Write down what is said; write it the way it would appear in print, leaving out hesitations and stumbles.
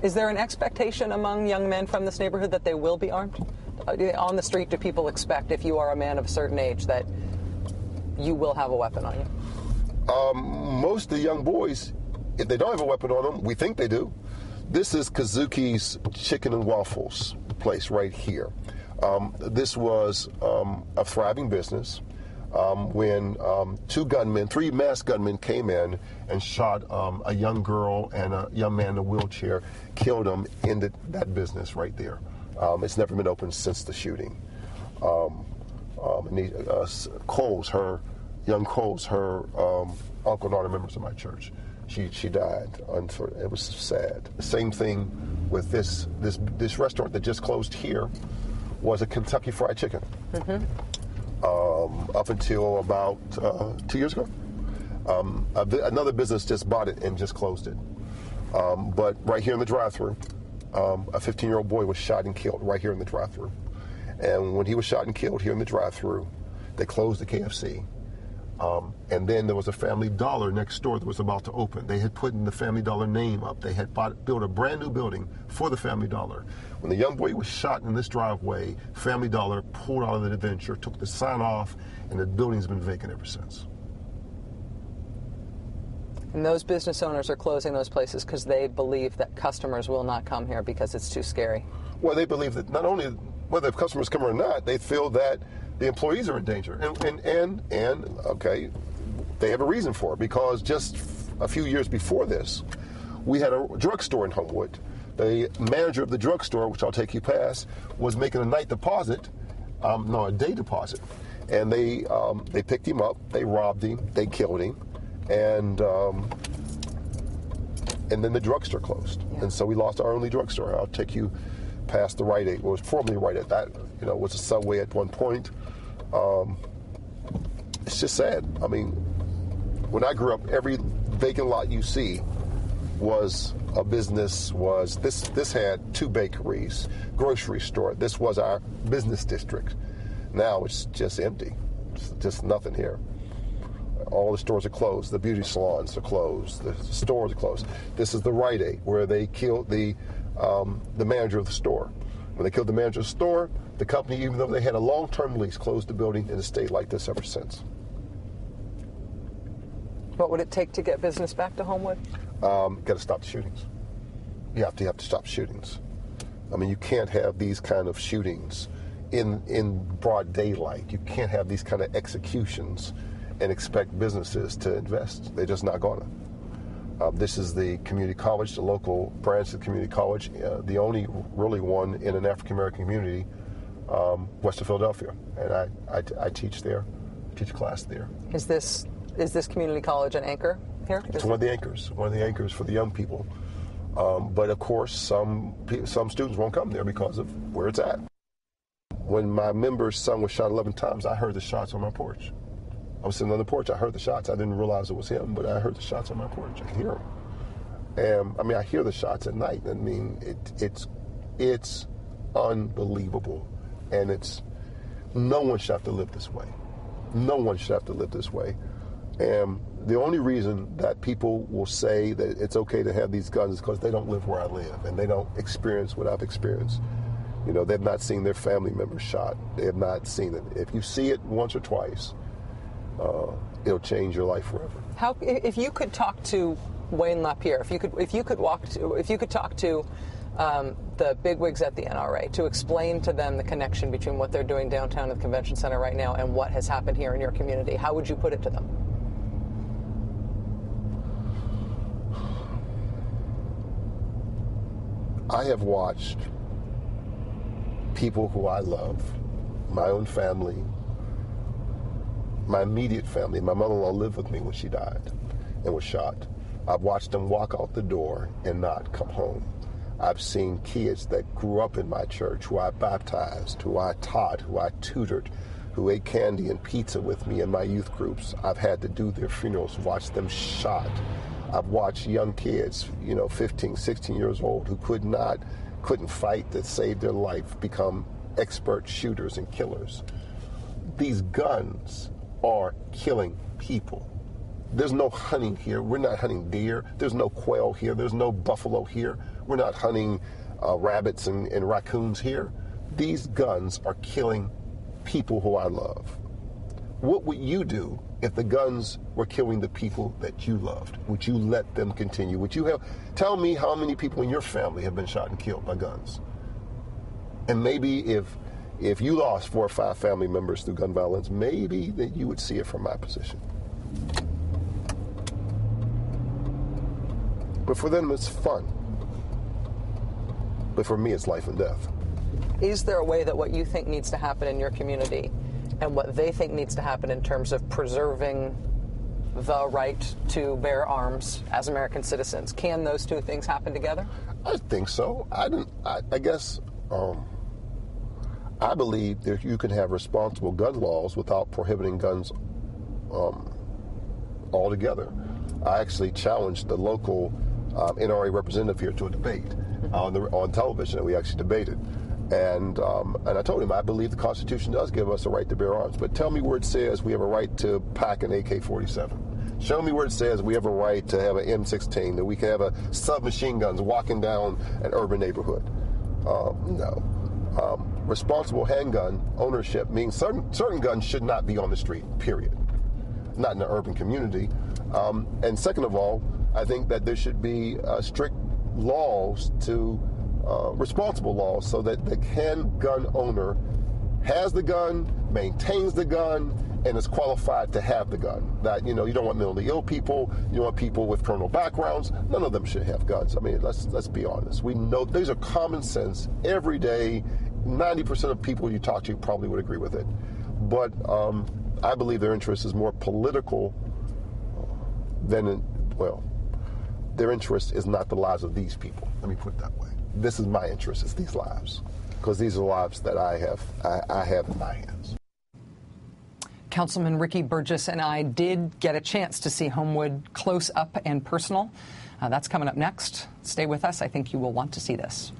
Is there an expectation among young men from this neighborhood that they will be armed? On the street, do people expect, if you are a man of a certain age, that you will have a weapon on you? Most of the young boys, if they don't have a weapon on them, we think they do. This is Kazuki's Chicken and Waffles place right here. This was a thriving business when three masked gunmen came in and shot a young girl and a young man in a wheelchair, killed them, ended that business right there. It's never been opened since the shooting. Young Coles, her uncle and aunt are members of my church. She died. It was sad. The same thing with this restaurant that just closed here was a Kentucky Fried Chicken. Mm-hmm. Up until about 2 years ago. Another business just bought it and just closed it. But right here in the drive-thru, a 15-year-old boy was shot and killed right here in the drive-thru. And when he was shot and killed here in the drive-thru, they closed the KFC. And then there was a Family Dollar next door that was about to open. They had put in the Family Dollar name up. They had built a brand new building for the Family Dollar. When the young boy was shot in this driveway, Family Dollar pulled out of the venture, took the sign off, and the building's been vacant ever since. And those business owners are closing those places because they believe that customers will not come here because it's too scary. Well, they believe that not only whether customers come or not, they feel that the employees are in danger. And okay, they have a reason for it, because just a few years before this, we had a drugstore in Homewood. The manager of the drugstore, which I'll take you past, was making a day deposit, and they picked him up, they robbed him, they killed him, and then the drugstore closed. Yeah. And so we lost our only drugstore. I'll take you past the Rite Aid. It was formerly Rite Aid. That was a Subway at one point. It's just sad. I mean, when I grew up, every vacant lot you see was a business. This had 2 bakeries, grocery store. This was our business district. Now it's just empty. It's just nothing here. All the stores are closed. The beauty salons are closed. The stores are closed. This is the Rite Aid where they killed the manager of the store. When they killed the manager of the store, the company, even though they had a long-term lease, closed the building, and it stayed like this ever since. What would it take to get business back to Homewood? Got to stop the shootings. You have to stop shootings. I mean, you can't have these kind of shootings in broad daylight. You can't have these kind of executions and expect businesses to invest. They're just not going to. This is the community college, the local branch of the community college, the only really one in an African-American community west of Philadelphia. And I teach there, teach a class there. Is this community college an anchor here? It's one of the anchors for the young people. But of course, some students won't come there because of where it's at. When my member's son was shot 11 times, I heard the shots on my porch. I was sitting on the porch. I heard the shots. I didn't realize it was him, but I heard the shots on my porch. I could hear them. And I mean, I hear the shots at night. I mean, it's unbelievable, and no one should have to live this way. No one should have to live this way. And the only reason that people will say that it's okay to have these guns is because they don't live where I live, and they don't experience what I've experienced. You know, they've not seen their family members shot. They have not seen it. If you see it once or twice, it'll change your life forever. If you could talk to Wayne LaPierre, if you could talk to the bigwigs at the NRA to explain to them the connection between what they're doing downtown at the convention center right now and what has happened here in your community, how would you put it to them? I have watched people who I love, my own family, my immediate family. My mother-in-law lived with me when she died and was shot. I've watched them walk out the door and not come home. I've seen kids that grew up in my church, who I baptized, who I taught, who I tutored, who ate candy and pizza with me in my youth groups. I've had to do their funerals, watch them shot. I've watched young kids, 15, 16 years old, who couldn't fight to save their life, become expert shooters and killers. These guns are killing people. There's no hunting here. We're not hunting deer. There's no quail here. There's no buffalo here. We're not hunting rabbits and raccoons here. These guns are killing people who I love. What would you do if the guns were killing the people that you loved? Would you let them continue? Would you tell me how many people in your family have been shot and killed by guns? And maybe if you lost 4 or 5 family members through gun violence, maybe that you would see it from my position. But for them, it's fun. But for me, it's life and death. Is there a way that what you think needs to happen in your community and what they think needs to happen in terms of preserving the right to bear arms as American citizens, can those two things happen together? I think so. I guess I believe that you can have responsible gun laws without prohibiting guns altogether. I actually challenged the local NRA representative here to a debate on television that we actually debated. And I told him I believe the Constitution does give us a right to bear arms, but tell me where it says we have a right to pack an AK-47. Show me where it says we have a right to have an M16, that we can have a submachine guns walking down an urban neighborhood. No. Responsible handgun ownership means certain guns should not be on the street, period. Not in the urban community. And second of all, I think that there should be strict laws to responsible laws so that the handgun owner has the gun, maintains the gun, and is qualified to have the gun. That, you don't want mentally ill people, you don't want people with criminal backgrounds. None of them should have guns. I mean, let's be honest. We know these are common sense, everyday. 90% of people you talk to probably would agree with it. But I believe their interest is more political than, their interest is not the lives of these people. Let me put it that way. This is my interest, it's these lives, because these are lives that I have in my hands. Councilman Ricky Burgess and I did get a chance to see Homewood close up and personal. That's coming up next. Stay with us. I think you will want to see this.